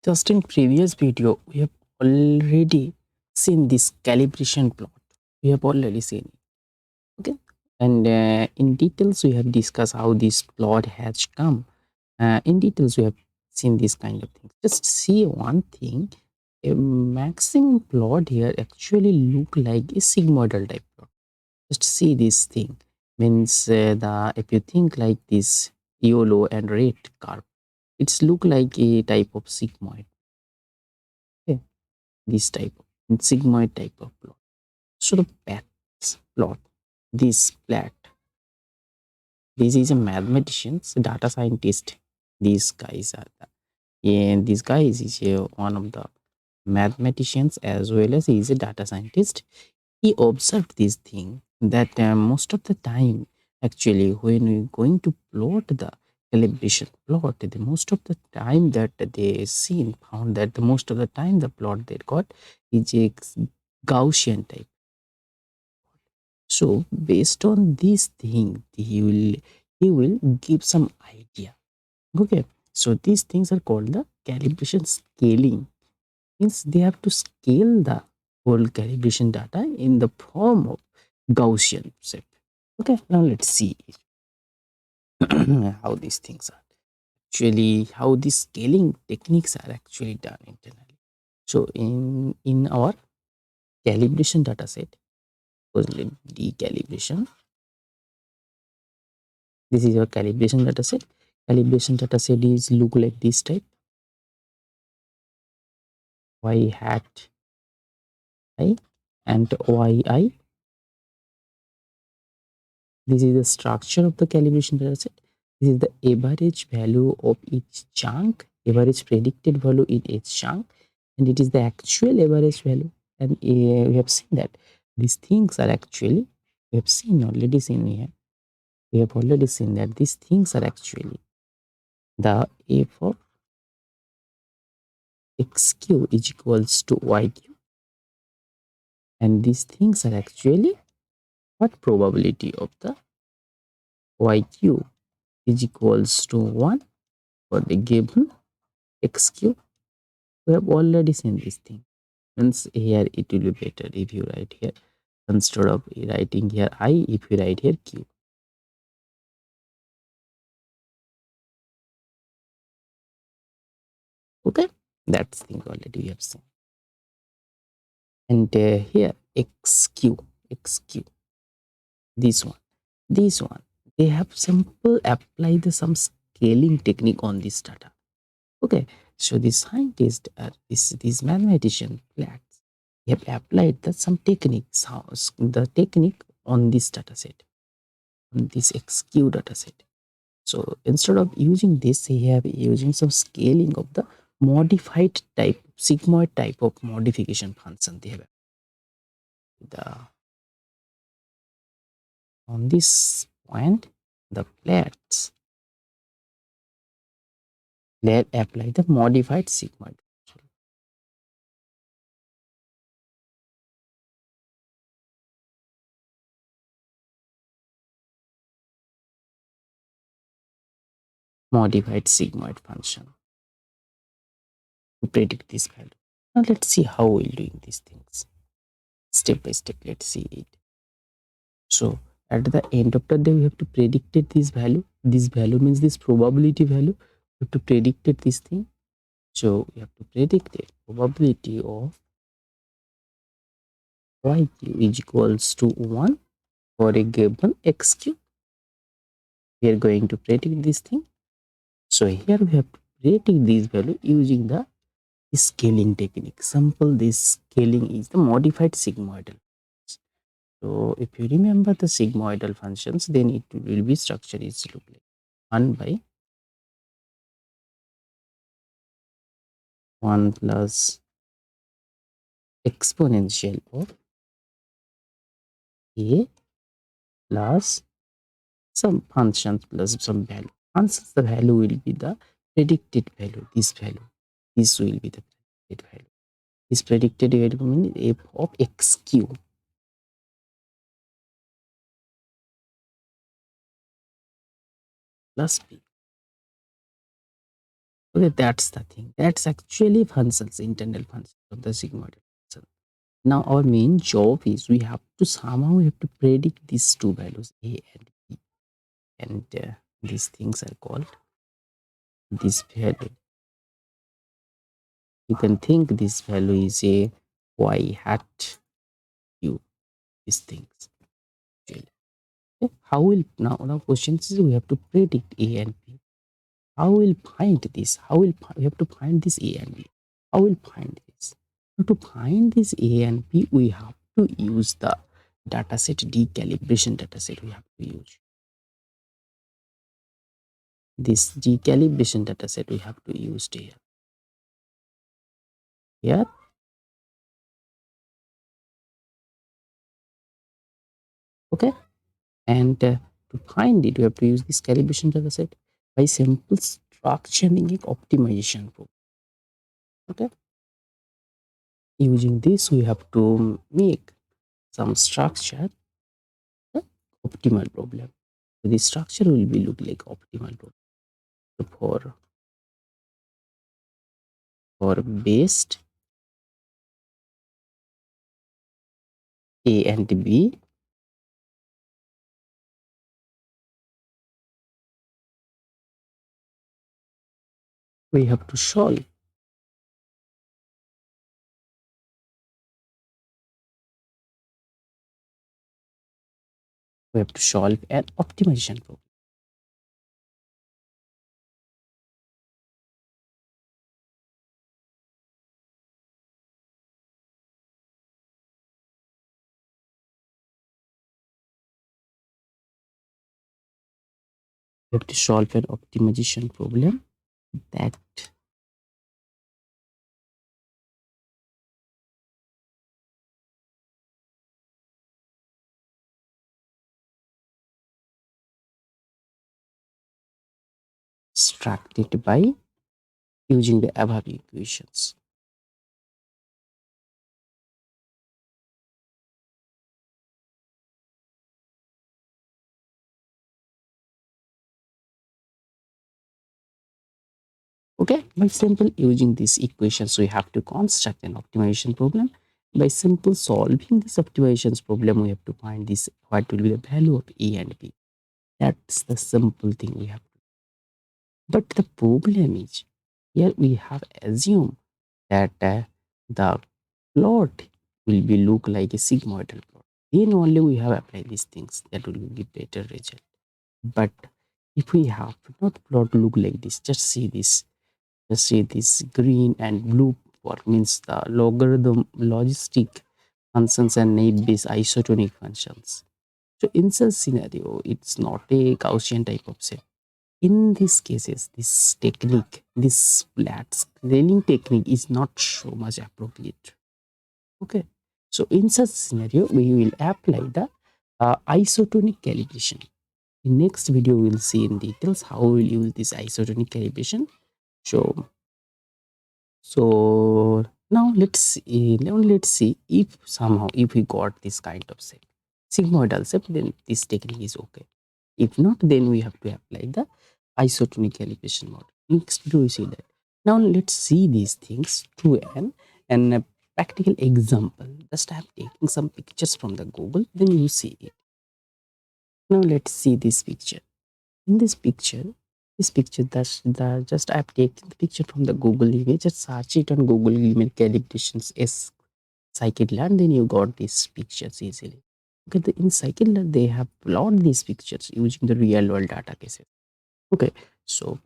Just in previous video, we have already seen this calibration plot. We have already seen it. Okay. And in details, we have discussed how this plot has come. In details, we have seen this kind of things. Just see one thing. A maximum plot here actually look like a sigmoidal type plot. Just see this thing. Means the if you think like this yellow and red curve, it's look like a type of sigmoid. Okay, this type of sigmoid type of plot. So the Platt's plot, this Platt, this is a mathematicians, data scientist. These guys are and this guy is one of the mathematicians as well as he is a data scientist. He observed this thing that most of the time, actually, when we're going to plot the calibration plot, the most of the time that they seen found that the most of the time the plot they got is a Gaussian type. So based on this thing, he will give some idea. Okay. So these things are called the calibration scaling. Means they have to scale the whole calibration data in the form of Gaussian shape. Okay. Now let's see how these things are actually, how these scaling techniques are actually done internally. So in our calibration data set, was decalibration. This is your calibration data set. Calibration data set is look like this type: y hat I and yi. This is the structure of the calibration data set. This is the average value of each chunk, average predicted value in each chunk, and it is the actual average value. And we have seen that these things are actually, we have seen already seen here. We have already seen that these things are actually the f of xq is equals to yq, and these things are actually what probability of the yq is equals to 1 for the given xq. We have already seen this thing. Means here it will be better if you write here, instead of writing here I, if you write here q. Okay, that's thing already we have seen. And here xq, this one they have simple apply the some scaling technique on this data. Okay, so the scientist, this mathematician Platt, he have applied the some techniques, how the technique on this data set, on this xq data set. So instead of using this, he have using some scaling of the modified type, sigmoid type of modification function. They have the on this point, the Platts let apply the modified sigmoid. Modified sigmoid function to predict this value. Now let's see how we'll doing these things step by step. Let's see it. So at the end of the day, we have to predict it this value. This value means this probability value. We have to predict it this thing. So we have to predict it probability of yq is equals to 1 for a given xq. We are going to predict this thing. So here we have to predict this value using the scaling technique. Simple, this scaling is the modified sigmoidal. So if you remember the sigmoidal functions, then it will be structure is look like 1 by 1 plus exponential of a plus some functions plus some value. Once the value will be the predicted value, this value, this will be the predicted value. This predicted value means f of xq plus p. Okay, that's the thing. That's actually functions, internal functions of the sigmoidal function. Now our main job is we have to predict these two values a and b, and these things are called this value. You can think this value is a y hat u. These things. Actually. Okay, how will now questions is we have to predict a and b. How will find this? We have to find this a and b? How will find this? Now, to find this a and b, we have to use the dataset decalibration dataset. We have to use this decalibration dataset. We have to use here. Yeah. Okay. And to find it, we have to use this calibration dataset by simple structuring optimization program. Okay. Using this, we have to make some structure optimal problem. So the structure will be look like optimal problem. So for based A and B, we have to solve. We have to solve an optimization problem. We have to solve an optimization problem that extracted by using the above equations. Okay, by simple using these equations, we have to construct an optimization problem. By simple solving this optimizations problem, we have to find this what will be the value of A and B. That's the simple thing we have to. But the problem is here we have assumed that the plot will be look like a sigmoidal plot. Then only we have applied these things that will give better result. But if we have not plot look like this, just see this green and blue part means the logarithm logistic functions and naive based isotonic functions. So in such scenario, it's not a Gaussian type of set. In these cases, this technique, this flat scaling technique is not so much appropriate. Okay. So in such scenario, we will apply the isotonic calibration. In next video, we will see in details how we will use this isotonic calibration. So let's see if somehow if we got this kind of shape, sigmoidal shape, then this technique is okay. If not, then we have to apply the isotonic calibration model. Next video we see that. Now let's see these things through an a practical example. Just I'm taking some pictures from the Google, then you see it. Now let's see this picture. In this picture the just I've taken the picture from the Google image. Just search it on Google image calibrations s scikit-learn, then you got these pictures easily. Okay, in scikit-learn they have plotted these pictures using the real world data cases. Okay, so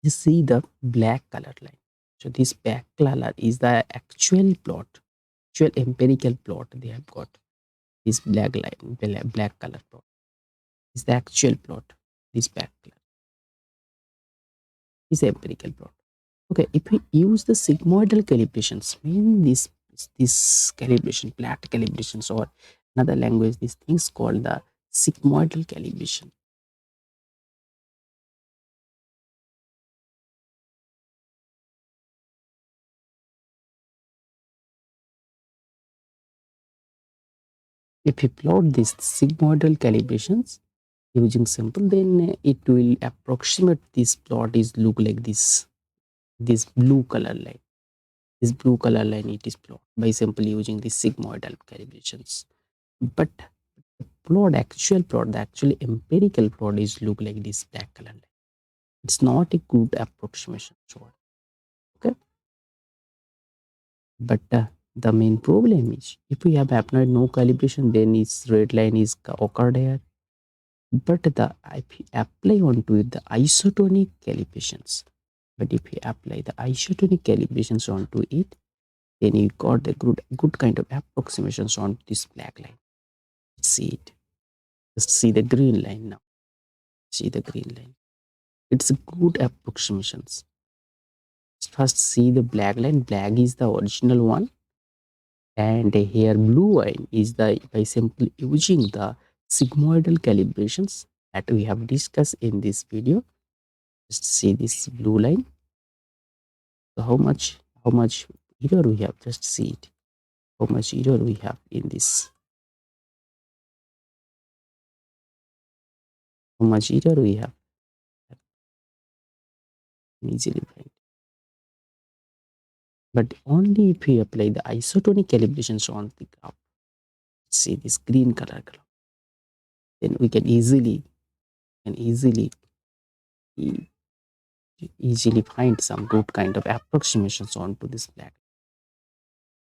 you see the black color line. So this black color is the actual plot, actual empirical plot they have got. This black line, black color plot is the actual plot. This black color is the empirical plot. Okay, if we use the sigmoidal calibrations, mean this calibration, Platt calibrations, or another language, these things called the sigmoidal calibration. If we plot these sigmoidal calibrations using simple, then it will approximate this plot is look like this. this blue color line. This blue color line it is plot by simply using the sigmoidal calibrations. But actual plot, the actual empirical plot is look like this black color line. It's not a good approximation. Okay, but the main problem is if we have applied no calibration, then its red line is occurred here. But if we apply onto it the isotonic calibrations, but if we apply the isotonic calibrations onto it, then you got the good kind of approximations on this black line. See it. Just see the green line now. See the green line. It's a good approximations. First see the black line. Black is the original one, and here blue line is the by simply using the sigmoidal calibrations that we have discussed in this video. Just see this blue line. So how much error we have? Just see it. How much error we have in this? How much error we have? Easily find. But only if we apply the isotonic calibrations on the graph. See this green color graph, then we can e- easily find some good kind of approximations onto this black.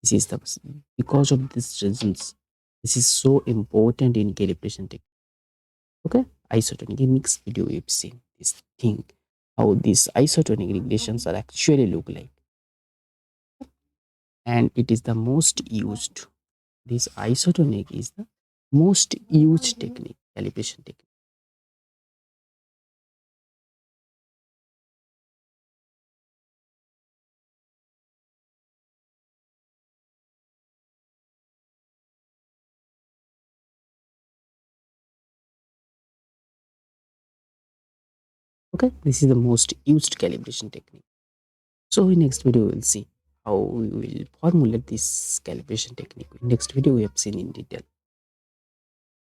This is the because of these reasons. This is so important in calibration technique. Okay, isotonic. In next video, we've seen this thing how these isotonic regulations are actually look like, and it is the most used. This isotonic is the most used technique, calibration technique. Okay, this is the most used calibration technique. So in next video, we'll see how we will formulate this calibration technique. In next video, we have seen in detail.